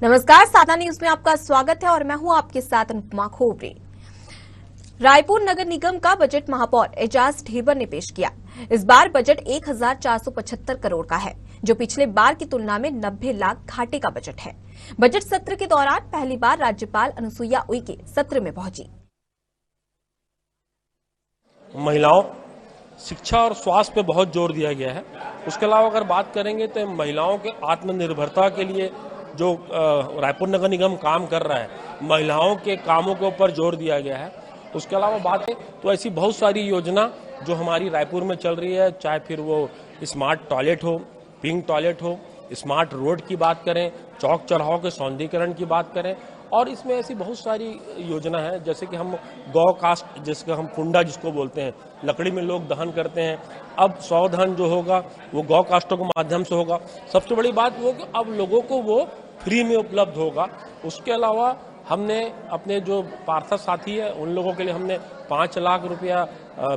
नमस्कार, साधना न्यूज में आपका स्वागत है और मैं हूं आपके साथ अनुपमा खोबरे। रायपुर नगर निगम का बजट महापौर एजाज ढेबर ने पेश किया। इस बार बजट 1475 करोड़ का है, जो पिछले बार की तुलना में 90 लाख घाटे का बजट है। बजट सत्र के दौरान पहली बार राज्यपाल अनुसुईया उइके सत्र में पहुंची। महिलाओं, शिक्षा और स्वास्थ्य पे बहुत जोर दिया गया है। उसके अलावा अगर बात करेंगे तो महिलाओं के आत्मनिर्भरता के लिए जो रायपुर नगर निगम काम कर रहा है, महिलाओं के कामों के ऊपर जोर दिया गया है। उसके अलावा बात है तो ऐसी बहुत सारी योजना जो हमारी रायपुर में चल रही है, चाहे फिर वो स्मार्ट टॉयलेट हो, पिंक टॉयलेट हो, स्मार्ट रोड की बात करें, चौक चौराहों के सौंदर्यीकरण की बात करें, और इसमें ऐसी बहुत सारी योजना है। जैसे कि हम गौ कास्ट, जिसका हम कुंडा जिसको बोलते हैं, लकड़ी में लोग दहन करते हैं, अब सौदहन जो होगा वो गौ कास्टों के माध्यम से होगा। सबसे बड़ी बात वो कि अब लोगों को वो फ्री में उपलब्ध होगा। उसके अलावा हमने अपने जो पार्षद साथी है उन लोगों के लिए हमने 5 लाख रुपया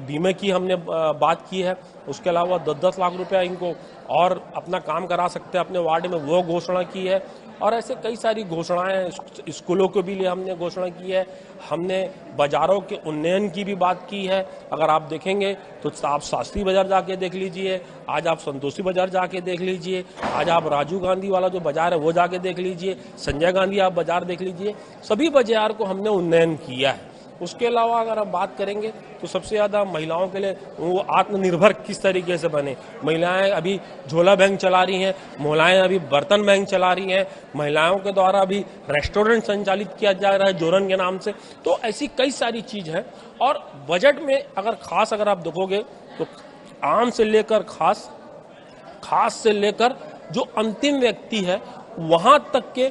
बीमे की हमने बात की है। उसके अलावा 10-10 लाख रुपया इनको और अपना काम करा सकते हैं अपने वार्ड में, वो घोषणा की है। और ऐसे कई सारी घोषणाएं स्कूलों के भी लिए हमने घोषणा की है। हमने बाजारों के उन्नयन की भी बात की है। अगर आप देखेंगे तो आप शास्त्री बाजार जाके देख लीजिए, आज आप संतोषी बाजार जाके देख लीजिए, आज आप राजीव गांधी वाला जो बाजार है वो जाके देख लीजिए, संजय गांधी आप बाजार देख लीजिए। सभी बाजार को हमने उन्नयन किया है। उसके अलावा अगर हम बात करेंगे तो सबसे ज़्यादा महिलाओं के लिए वो आत्मनिर्भर किस तरीके से बने। महिलाएं अभी झोला बैंक चला रही हैं, महिलाएं अभी बर्तन बैंक चला रही हैं, महिलाओं के द्वारा अभी रेस्टोरेंट संचालित किया जा रहा है जोरन के नाम से। तो ऐसी कई सारी चीज़ हैं। और बजट में अगर आप देखोगे तो आम से लेकर खास से लेकर जो अंतिम व्यक्ति है वहां तक के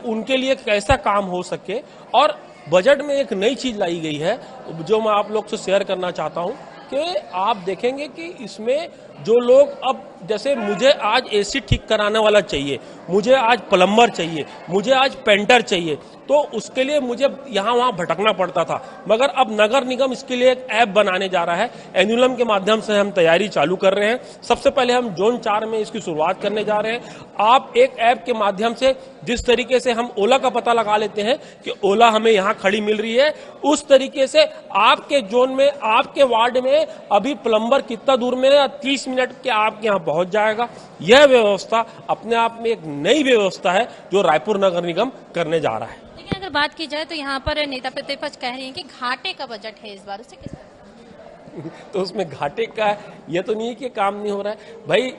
उनके लिए कैसा काम हो सके। और बजट में एक नई चीज लाई गई है जो मैं आप लोग से शेयर करना चाहता हूं कि आप देखेंगे कि इसमें जो लोग, अब जैसे मुझे आज एसी ठीक कराने वाला चाहिए, मुझे आज प्लम्बर चाहिए, मुझे आज पेंटर चाहिए, तो उसके लिए मुझे यहाँ वहाँ भटकना पड़ता था। मगर अब नगर निगम इसके लिए एक ऐप बनाने जा रहा है। एनुलम के माध्यम से हम तैयारी चालू कर रहे हैं। सबसे पहले हम जोन 4 में इसकी शुरुआत करने जा रहे हैं। आप एक ऐप के माध्यम से जिस तरीके से हम ओला का पता लगा लेते हैं कि ओला हमें यहाँ खड़ी मिल रही है, उस तरीके से आपके जोन में, आपके वार्ड में अभी प्लम्बर कितना दूर में है, 30 मिनट के आपके यहाँ पहुंच जाएगा। यह व्यवस्था अपने आप में एक नई व्यवस्था है जो रायपुर नगर निगम करने जा रहा है। लेकिन अगर बात की जाए तो यहाँ पर नेता प्रतिपक्ष कह रही हैं कि घाटे का बजट है इस बार, उसे किस तो उसमें घाटे का ये तो नहीं है कि काम नहीं हो रहा है। भाई,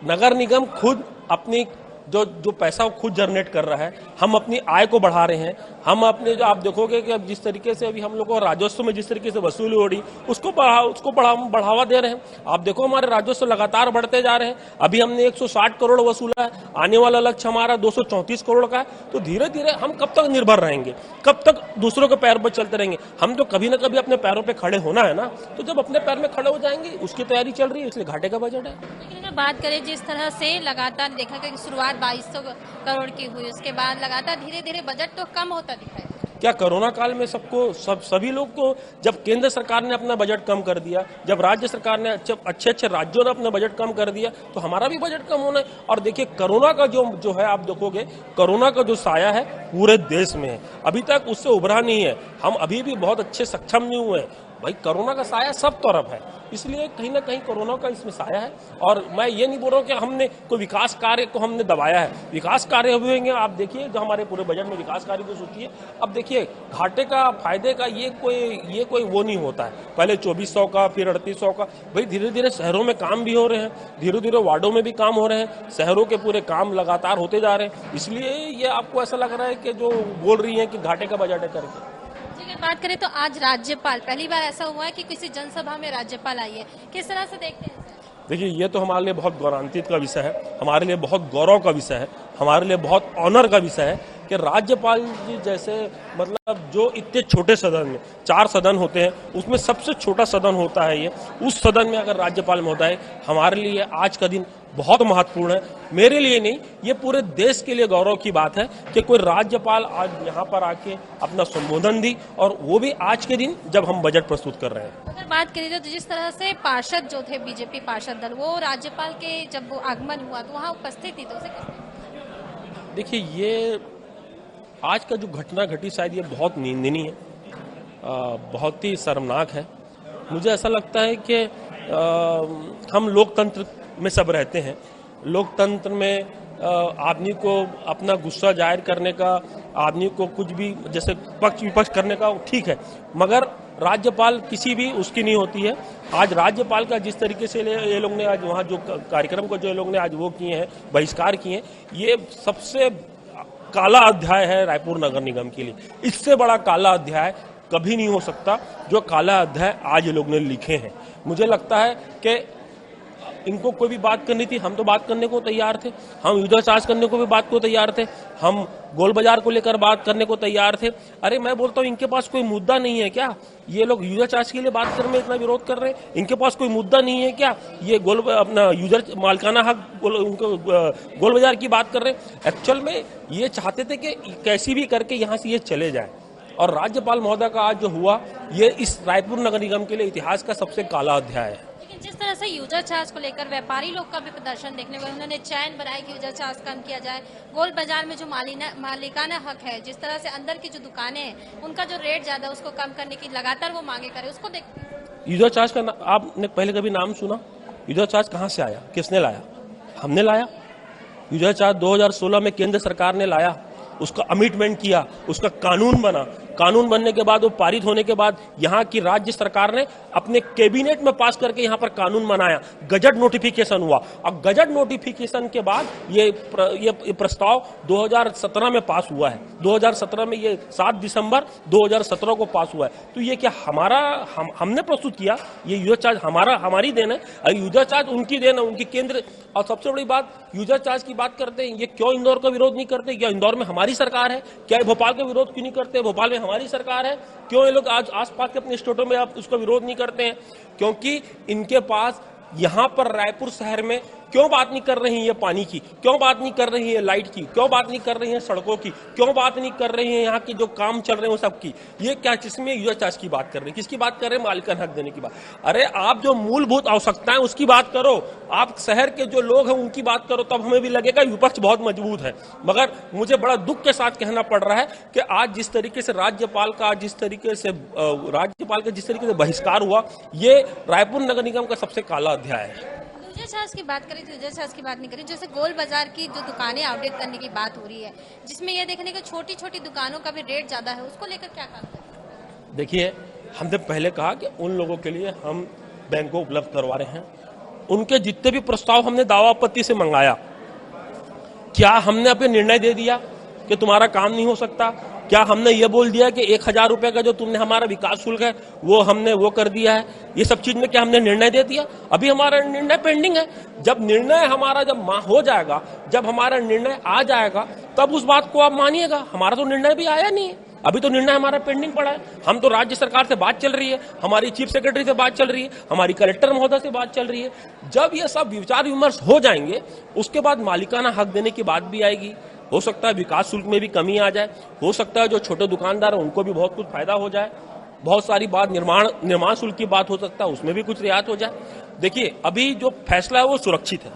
नगर निगम खुद अपनी जो पैसा वो खुद जनरेट कर रहा है, हम अपनी आय को बढ़ा रहे हैं। हम अपने जो आप देखोगे कि अब जिस तरीके से अभी हम लोग को राजस्व में जिस तरीके से वसूली हो रही उसको बढ़ावा दे रहे हैं। आप देखो हमारे राजस्व लगातार बढ़ते जा रहे हैं। अभी हमने 160 करोड़ वसूला है, आने वाला लक्ष्य हमारा 234 करोड़ का है। तो धीरे धीरे हम कब तक निर्भर रहेंगे, कब तक दूसरों के पैर पर चलते रहेंगे? हम तो कभी ना कभी अपने पैरों पर खड़े होना है ना। तो जब अपने पैर में खड़े हो जाएंगे, उसकी तैयारी चल रही है, इसलिए घाटे का बजट है। लेकिन अगर बात करें जिस तरह से लगातार देखा कि शुरुआत 2200 करोड़ की हुई, उसके बाद लगातार धीरे धीरे बजट तो कम होता दिखाई। क्या कोरोना काल में सभी लोग को, जब केंद्र सरकार ने अपना बजट कम कर दिया, जब राज्य सरकार ने अच्छे राज्यों ने अपना बजट कम कर दिया, तो हमारा भी बजट कम होना है। और देखिए कोरोना का जो है, आप देखोगे कोरोना का जो साया है पूरे देश में है, अभी तक उससे उभरा नहीं है। हम अभी भी बहुत अच्छे सक्षम नहीं हुए हैं। भाई, कोरोना का साया सब तरफ है, इसलिए कहीं ना कहीं कोरोना का इसमें साया है। और मैं ये नहीं बोल रहा हूँ कि हमने कोई विकास कार्य को हमने दबाया है। विकास कार्य हुएंगे, आप देखिए जो हमारे पूरे बजट में विकास कार्य को सोचिए। अब देखिए घाटे का, फायदे का ये कोई वो नहीं होता है। पहले 2400 का, फिर 3800 का। भाई, धीरे धीरे शहरों में काम भी हो रहे हैं, धीरे धीरे वार्डों में भी काम हो रहे हैं, शहरों के पूरे काम लगातार होते जा रहे हैं। इसलिए ये आपको ऐसा लग रहा है कि जो बोल रही है कि घाटे का बजट है करके। अगर बात करें तो आज राज्यपाल, पहली बार ऐसा हुआ है कि किसी जनसभा में राज्यपाल आई है, किस तरह से देखते हैं? देखिए, ये तो हमारे लिए बहुत गौरवान्वित का विषय है, हमारे लिए बहुत गौरव का विषय है, हमारे लिए बहुत ऑनर का विषय है कि राज्यपाल जी जैसे, मतलब जो इतने छोटे सदन में 4 सदन होते हैं, उसमें सबसे छोटा सदन होता है ये, उस सदन में अगर राज्यपाल महोदय, हमारे लिए आज का दिन बहुत महत्वपूर्ण है। मेरे लिए नहीं, ये पूरे देश के लिए गौरव की बात है कि कोई राज्यपाल आज यहाँ पर आके अपना संबोधन दी, और वो भी आज के दिन जब हम बजट प्रस्तुत कर रहे हैं। अगर बात करें तो जिस तरह से पार्षद जो थे, बीजेपी पार्षद दल, वो राज्यपाल के जब वो आगमन हुआ तो वहाँ उपस्थित थी, तो उसे देखिए, ये आज का जो घटना घटी शायद ये बहुत निंदनीय है, बहुत ही शर्मनाक है। मुझे ऐसा लगता है कि हम लोकतंत्र में सब रहते हैं। लोकतंत्र में आदमी को अपना गुस्सा जाहिर करने का, आदमी को कुछ भी जैसे पक्ष विपक्ष करने का ठीक है, मगर राज्यपाल किसी भी उसकी नहीं होती है। आज राज्यपाल का जिस तरीके से ये लोग ने आज वहाँ जो कार्यक्रम को जो लोग ने आज वो किए हैं, बहिष्कार किए हैं, ये सबसे काला अध्याय है रायपुर नगर निगम के लिए। इससे बड़ा काला अध्याय कभी नहीं हो सकता जो काला अध्याय आज ये लोग ने लिखे हैं। मुझे लगता है कि इनको कोई भी बात करनी थी, हम तो बात करने को तैयार थे, हम यूजर चार्ज करने को भी बात को तैयार थे, हम गोल बाजार को लेकर बात करने को तैयार थे। अरे मैं बोलता हूँ, इनके पास कोई मुद्दा नहीं है क्या? ये लोग यूजर चार्ज के लिए बात करने में इतना विरोध कर रहे हैं, इनके पास कोई मुद्दा नहीं है क्या? ये अपना यूजर मालिकाना हक उनको गोल बाजार की बात कर रहे हैं। एक्चुअल में ये चाहते थे कि कैसी भी करके यहाँ से ये चले जाए। और राज्यपाल महोदय का आज जो हुआ, ये इस रायपुर नगर निगम के लिए इतिहास का सबसे काला अध्याय है। लेकिन जिस तरह से यूजर चार्ज को लेकर व्यापारी लोग का भी प्रदर्शन देखने को, उन्होंने चैन बनाई कि यूजर चार्ज कम किया जाए। गोल बाजार में जो मालिकाना हक है, जिस तरह से अंदर की जो दुकानें हैं उनका जो रेट ज्यादा, उसको कम करने की लगातार वो मांगे करे, उसको देख। यूजर चार्ज का आपने पहले कभी नाम सुना? यूजर चार्ज कहाँ से आया? किसने लाया? हमने लाया। यूजर चार्ज 2016 में केंद्र सरकार ने लाया, उसका अमेंडमेंट किया, उसका कानून बना। कानून बनने के बाद, वो पारित होने के बाद, यहाँ की राज्य सरकार ने अपने कैबिनेट में पास करके यहाँ पर कानून बनाया, गजट नोटिफिकेशन हुआ। और गजट नोटिफिकेशन के बाद ये प्रस्ताव 2017 में पास हुआ है। 2017 में ये 7 दिसंबर 2017 को पास हुआ है। तो ये क्या हमने प्रस्तुत किया? ये यूजर चार्ज हमारी देन है? यूजर चार्ज उनकी देन है, उनकी केंद्र। और सबसे बड़ी बात, यूजर चार्ज की बात करते हैं, ये क्यों इंदौर का विरोध नहीं करते? क्या इंदौर में हमारी सरकार है? क्या भोपाल का विरोध क्यों नहीं करते? भोपाल में हमारी सरकार है। क्यों ये लोग आज आसपास के अपने स्टेटों में आप उसका विरोध नहीं करते हैं? क्योंकि इनके पास यहाँ पर रायपुर शहर में क्यों बात नहीं कर रही है पानी की? क्यों बात नहीं कर रही है लाइट की? क्यों बात नहीं कर रही है सड़कों की? क्यों बात नहीं कर रही है यहाँ के जो काम चल रहे हैं वो सब की? ये क्या, किसमें यूजर चार्ज की बात कर रहे हैं? किसकी बात कर रहे हैं? मालिकाना हक देने की बात। अरे आप जो मूलभूत आवश्यकताएं उसकी बात करो, आप शहर के जो लोग हैं उनकी बात करो, तब हमें भी लगेगा विपक्ष बहुत मजबूत है। मगर मुझे बड़ा दुख के साथ कहना पड़ रहा है कि आज जिस तरीके से राज्यपाल का जिस तरीके से बहिष्कार हुआ, ये रायपुर नगर निगम का सबसे काला अध्याय है। यूजर चार्ज की बात करें तो यूजर चार्ज की बात नहीं करें। जैसे गोल बाजार की जो दुकानें अपडेट करने की बात हो रही है, जिसमें यह देखने को छोटी छोटी दुकानों का भी रेट ज्यादा है, उसको लेकर क्या काम करें? देखिए, हमने पहले कहा कि उन लोगों के लिए हम बैंक को उपलब्ध करवा रहे हैं। उनके जितने भी प्रस्ताव हमने दावा आपत्ति से मंगाया, क्या हमने अपने निर्णय दे दिया कि तुम्हारा काम नहीं हो सकता? क्या हमने ये बोल दिया कि 1000 रुपए का जो तुमने हमारा विकास शुल्क है वो हमने वो कर दिया है? ये सब चीज में क्या हमने निर्णय दे दिया? अभी हमारा निर्णय पेंडिंग है। जब निर्णय हमारा हो जाएगा, जब हमारा निर्णय आ जाएगा, तब उस बात को आप मानिएगा। हमारा तो निर्णय भी आया नहीं है, अभी तो निर्णय हमारा पेंडिंग पड़ा है। हम तो राज्य सरकार से बात चल रही है, हमारी चीफ सेक्रेटरी से बात चल रही है, हमारी कलेक्टर महोदय से बात चल रही है। जब ये सब विचार विमर्श हो जाएंगे, उसके बाद मालिकाना हक देने की बात भी आएगी। हो सकता है विकास शुल्क में भी कमी आ जाए, हो सकता है जो छोटे दुकानदार हैं उनको भी बहुत कुछ फायदा हो जाए, बहुत सारी बात निर्माण शुल्क की बात हो सकता है, उसमें भी कुछ रियायत हो जाए। देखिए, अभी जो फैसला है वो सुरक्षित है,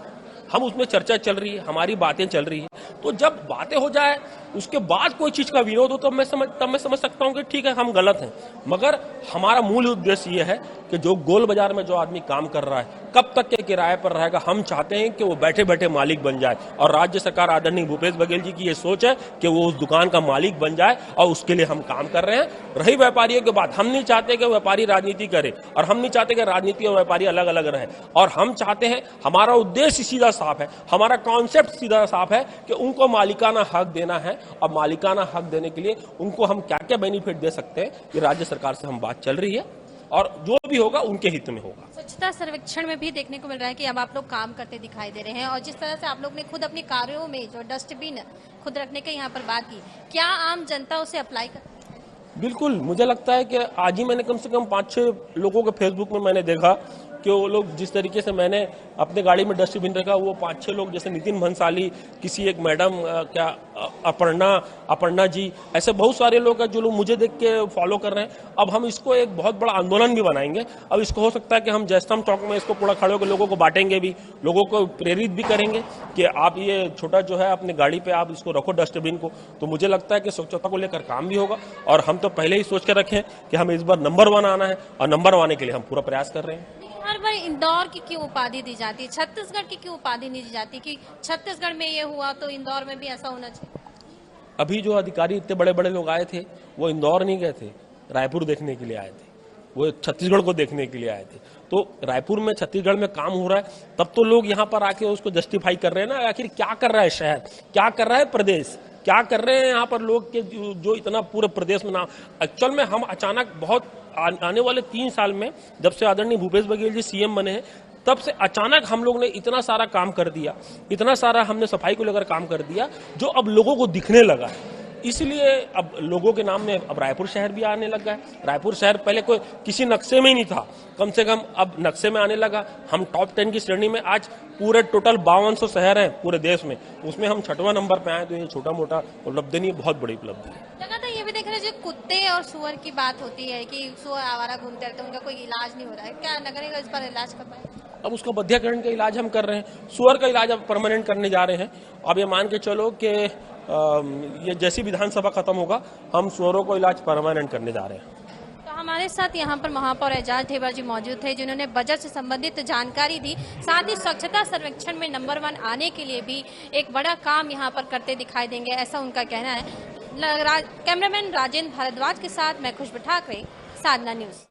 हम उसमें चर्चा चल रही है, हमारी बातें चल रही है। तो जब बातें हो जाए, उसके बाद कोई चीज का विरोध हो, तो मैं समझ सकता हूं कि ठीक है, हम गलत हैं। मगर हमारा मूल उद्देश्य ये है कि जो गोल बाजार में जो आदमी काम कर रहा है, कब तक के किराए पर रहेगा? हम चाहते हैं कि वो बैठे बैठे मालिक बन जाए। और राज्य सरकार आदरणीय भूपेश बघेल जी की ये सोच है कि वो उस दुकान का मालिक बन जाए, और उसके लिए हम काम कर रहे हैं। रही व्यापारियों की बात, हम नहीं चाहते कि व्यापारी राजनीति करे, और हम नहीं चाहते कि राजनीति और व्यापारी अलग अलग रहे। और हम चाहते हैं, हमारा उद्देश्य सीधा साफ है, हमारा कॉन्सेप्ट सीधा साफ है कि उनको मालिकाना हक देना है। और मालिकाना हक देने के लिए उनको हम क्या क्या बेनिफिट दे सकते हैं, ये राज्य सरकार से हम बात चल रही है, और जो भी होगा उनके हित में होगा। स्वच्छता सर्वेक्षण में भी देखने को मिल रहा है कि अब आप लोग काम करते दिखाई दे रहे हैं, और जिस तरह से आप लोग ने खुद अपने कार्यों में जो डस्टबिन खुद रखने के यहाँ पर बात की, क्या आम जनता उसे अप्लाई कर? बिल्कुल, मुझे लगता है कि आज ही मैंने कम से कम 5-6 लोगों के फेसबुक में मैंने देखा कि वो लोग जिस तरीके से मैंने अपने गाड़ी में डस्टबिन रखा, वो 5-6 लोग जैसे नितिन भंसाली, किसी एक मैडम अपर्णा जी, ऐसे बहुत सारे लोग हैं जो लोग मुझे देख के फॉलो कर रहे हैं। अब हम इसको एक बहुत बड़ा आंदोलन भी बनाएंगे। अब इसको हो सकता है कि हम जयस्तंभ चौक में इसको पूरा खड़े होकर लोगों को बांटेंगे भी, लोगों को प्रेरित भी करेंगे कि आप ये छोटा जो है अपनी गाड़ी पे आप इसको रखो डस्टबिन को। तो मुझे लगता है कि स्वच्छता को लेकर काम भी होगा, और हम तो पहले ही सोच के रखे कि हमें इस बार नंबर 1 आना है, और नंबर 1 आने के लिए हम पूरा प्रयास कर रहे हैं। हर बार इंदौर की क्यों उपाधि दी जाती है, छत्तीसगढ़ की क्यों उपाधि नहीं दी जाती कि छत्तीसगढ़ में ये हुआ तो इंदौर में भी ऐसा होना चाहिए? अभी जो अधिकारी इतने बड़े बड़े लोग आए थे वो इंदौर नहीं गए थे, रायपुर देखने के लिए आए थे, वो छत्तीसगढ़ को देखने के लिए आए थे। तो रायपुर में छत्तीसगढ़ में काम हो रहा है, तब तो लोग यहाँ पर आके उसको जस्टिफाई कर रहे हैं ना, आखिर क्या कर रहा है शहर, क्या कर रहा है प्रदेश, क्या कर रहे हैं यहाँ पर लोग के जो इतना पूरे प्रदेश में नाम। एक्चुअल में हम अचानक बहुत आने वाले 3 साल में, जब से आदरणीय भूपेश बघेल जी सीएम बने हैं, तब से अचानक हम लोग ने इतना सारा काम कर दिया, इतना सारा हमने सफाई को लेकर काम कर दिया, जो अब लोगों को दिखने लगा है। इसलिए अब लोगों के नाम में अब रायपुर शहर भी आने लगा है। रायपुर शहर पहले कोई किसी नक्शे में ही नहीं था, कम से कम अब नक्शे में आने लगा। हम टॉप 10 की श्रेणी में आज पूरे टोटल 5200 शहर हैं पूरे देश में, उसमें हम 6वां नंबर पे आए। तो ये छोटा मोटा उपलब्धि नहीं, बहुत बड़ी उपलब्धि है। लगातार ये भी देख रहे हैं, जो कुत्ते और सुअर की बात होती है कि सुअर आवारा घूमते रहते हैं, उनका कोई इलाज नहीं हो रहा है, क्या नगर निगम इस पर इलाज कर पाए? अब उसका बधियाकरण का इलाज हम कर रहे हैं, सुअर का इलाज अब परमानेंट करने जा रहे हैं। अब ये मान के चलो कि ये जैसी विधानसभा खत्म होगा, हम सुअरों को इलाज परमानेंट करने जा रहे हैं। तो हमारे साथ यहाँ पर महापौर एजाज ढेबर जी मौजूद थे, जिन्होंने बजट से संबंधित जानकारी दी, साथ ही स्वच्छता सर्वेक्षण में नंबर 1 आने के लिए भी एक बड़ा काम यहाँ पर करते दिखाई देंगे, ऐसा उनका कहना है। कैमरामैन राजेंद्र भारद्वाज के साथ मैं खुशबू ठाकरे, साधना न्यूज।